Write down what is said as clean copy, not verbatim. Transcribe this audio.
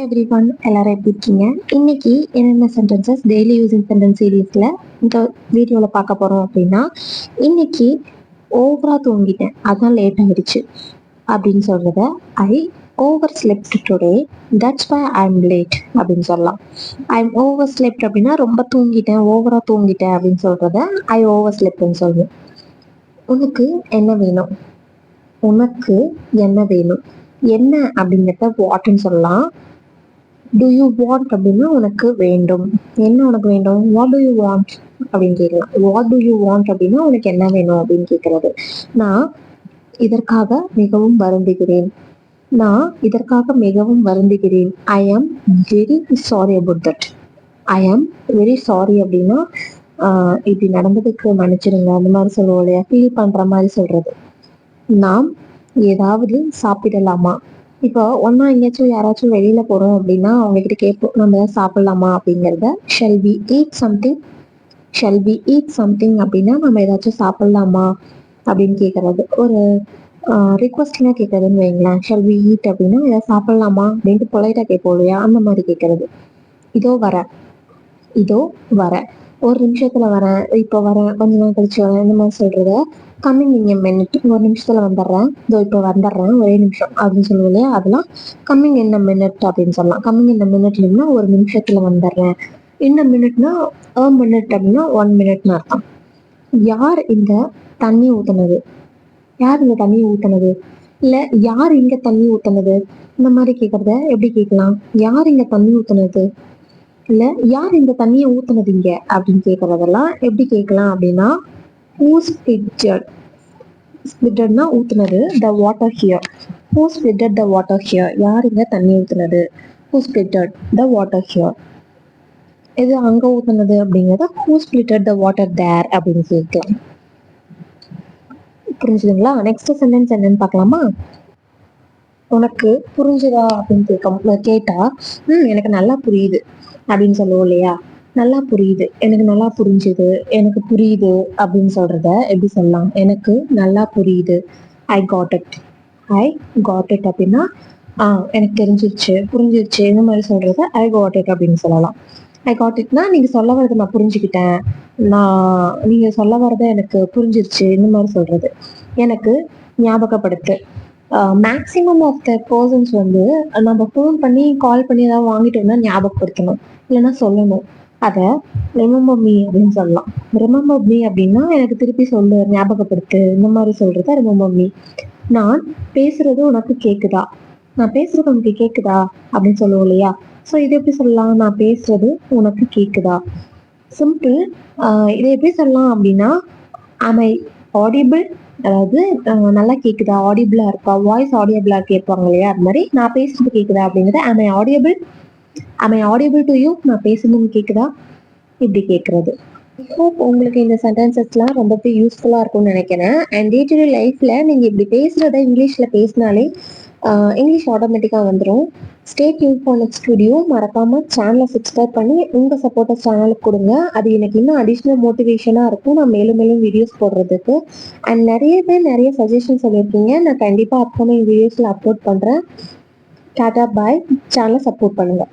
Every one எல்லாரும் எப்படி இருக்கீங்க? இன்னைக்கு என்னென்ன சென்டென்சஸ் டெய்லி யூசிங் சென்டென்ஸ் சீரீஸ்ல இந்த வீடியோவில் பார்க்க போறோம் அப்படின்னா, இன்னைக்கு ஓவரா தூங்கிட்டேன் அதான் லேட் ஆயிடுச்சு அப்படின்னு சொல்றத I overslept today that's why I am late அப்படின்னு சொல்லலாம். ஐ எம் ஓவர் ஸ்லெப்ட் அப்படின்னா ரொம்ப தூங்கிட்டேன், ஓவரா தூங்கிட்டேன் அப்படின்னு சொல்றத ஐ ஓவர் ஸ்லெப்ட்னு சொல்லுவேன். உனக்கு என்ன வேணும்? உனக்கு என்ன வேணும்? என்ன அப்படிங்கிறத வாட்னு சொல்லலாம். டு யூ வாண்ட் அப்படின்னா உனக்கு வேண்டும். என்ன உனக்கு வேண்டும்? வாட் டு யூ வாண்ட் அப்படின்னு கேட்கலாம். வாட் டு யூ வாண்ட் அப்படின்னா உனக்கு என்ன வேணும் அப்படின்னு கேட்கறது. நான் இதற்காக மிகவும் வருந்துகிறேன். நான் இதற்காக மிகவும் வருந்துகிறேன். I am very sorry about that. I am very sorry அப்படின்னா இப்படி நடந்ததுக்கு மன்னிச்சிடுங்க அந்த மாதிரி சொல்லுவோம் இல்லையா, ஃபீல் பண்ற மாதிரி சொல்றது. நாம் ஏதாவது சாப்பிடலாமா? இப்போ ஒன்னா எங்கேயாச்சும் யாராச்சும் வெளியில போறோம் அப்படின்னா அவங்க கிட்ட கேட்போம், நம்ம ஏதாவது சாப்பிடலாமா அப்படிங்கிறத. Shall we eat something? Shall we eat something அப்படின்னா நம்ம ஏதாச்சும் சாப்பிடலாமா அப்படின்னு கேட்கறது. ஒரு ரிக்வஸ்ட்லாம் கேட்கறதுன்னு வைங்களேன். ஷெல் வி ஈட் அப்படின்னா ஏதாவது சாப்பிடலாமா அப்படின்ட்டு பொலைட்டா கேட்போம் இல்லையா, அந்த மாதிரி கேட்கறது. இதோ வர, இதோ வர, ஒரு நிமிஷத்துல வரேன், இப்போ வரேன், கொஞ்ச நேரம் கழிச்சு வரேன், இந்த மாதிரி சொல்றத கம்மிங் இன் எ மினிட், ஒரு நிமிஷத்துல வந்துடுறேன், இதோ இப்போ வந்துடுறேன், ஒரே நிமிஷம் அப்படின்னு சொல்லுவோம் இல்லையா, அதெல்லாம் கம்மிங் இன் அ மினிட் அப்படின்னு சொல்லலாம். கம்மிங் இன் அ மினிட்னா ஒரு நிமிஷத்துல வந்துடுறேன். இன் அ மினிட்னா மினிட் அப்படின்னா 1 மினிட்னு அர்த்தம். யார் இந்த தண்ணி ஊத்துனது? யார் இந்த தண்ணி ஊத்துனது? இல்ல யார் இங்க தண்ணி ஊத்துனது? இந்த மாதிரி கேட்கறத எப்படி கேட்கலாம்? யார் இங்க தண்ணி ஊத்துனது? இல்ல யார் இந்த தண்ணியை ஊத்துனது இங்க அப்படின்னு கேட்கறதெல்லாம் எப்படி கேட்கலாம் அப்படின்னா, who spitted? Spittedனா ஊத்துனது. the water here. who spitted the water here? யார் இங்க தண்ணி ஊத்துனது? who spitted the water here? இது அங்க ஊத்துனது அப்படிங்கறத who spitted the water there அப்படின்னு கேட்கலாம். புரிஞ்சுதுங்களா? நெக்ஸ்ட் சென்டென்ஸ் என்னன்னு பார்க்கலாமா? உனக்கு புரிஞ்சுதா அப்படின்னு கேட்டா எனக்கு நல்லா புரியுது அப்படின்னு சொல்லுவோம் இல்லையா. நல்லா புரியுது, எனக்கு நல்லா புரிஞ்சுது, எனக்கு புரியுது அப்படின்னு சொல்றத எப்படி சொல்லலாம்? எனக்கு நல்லா புரியுது. I got it. I got it அப்படின்னா எனக்கு தெரிஞ்சிருச்சு, புரிஞ்சிருச்சு, இந்த மாதிரி சொல்றத ஐ காட் இட் அப்படின்னு சொல்லலாம். ஐ காட் இட்னா நீங்க சொல்ல வரதை நான் புரிஞ்சுக்கிட்டேன், நீங்க சொல்ல வரதை எனக்கு புரிஞ்சிருச்சு, இந்த மாதிரி சொல்றது. எனக்கு ஞாபகப்படுத்து. மேக்ஸிமம் ஆஃப் த பர்சன்ஸ் வந்து நம்ம ஃபோன் பண்ணி கால் பண்ணி ஏதாவது வாங்கிட்டோம்னா ஞாபகப்படுத்தணும், இல்லைன்னா சொல்லணும். அதை ரிமெம்பர் மீ அப்படின்னு சொல்லலாம். ரிமெம்பர் மீ அப்படின்னா எனக்கு திருப்பி சொல்லு, ஞாபகப்படுத்து, இந்த மாதிரி சொல்றத ரிமெம்பர் மீ. நான் பேசுறது உனக்கு கேக்குதா? நான் பேசுறது உனக்கு கேக்குதா அப்படின்னு சொல்லுவோம் இல்லையா. ஸோ இது எப்படி சொல்லலாம்? நான் பேசுறது உனக்கு கேக்குதா. சிம்பிள். இதை எப்படி சொல்லலாம் அப்படின்னா, am I audible? அதாவது நல்லா கேக்குதா, ஆடிபிளா இருக்கா, வாய்ஸ் ஆடியபிளா கேட்பாங்க இல்லையா, அது மாதிரி நான் பேசுறது கேக்குதா அப்படிங்கிறது am I audible? am I audible to you? நான் பேசுறது கேக்குதா, இப்படி கேட்கறது. ஹோப் உங்களுக்கு இந்த சென்டென்சஸ்லாம் ரொம்பவே யூஸ்ஃபுல்லாக இருக்கும்னு நினைக்கிறேன். அண்ட் டே டு டே லைஃப்பில் நீங்கள் இப்படி பேசுகிறத இங்கிலீஷில் பேசினாலே இங்கிலீஷ் ஆட்டோமேட்டிக்காக வந்துடும். Stay tune for next video. மறக்காமல் சேனலை சப்ஸ்கிரைப் பண்ணி உங்கள் சப்போர்ட்டை சேனலுக்கு கொடுங்க. அது எனக்கு இன்னும் அடிஷ்னல் மோட்டிவேஷனாக இருக்கும் நான் மேலும் மேலும் வீடியோஸ் போடுறதுக்கு. அண்ட் நிறைய பேர் நிறைய சஜஷன் சொல்லியிருக்கீங்க. நான் கண்டிப்பாக அப்கமிங் வீடியோஸில் அப்லோட் பண்ணுறேன். டாடா பாய். சேனலை சப்போர்ட் பண்ணுங்கள்.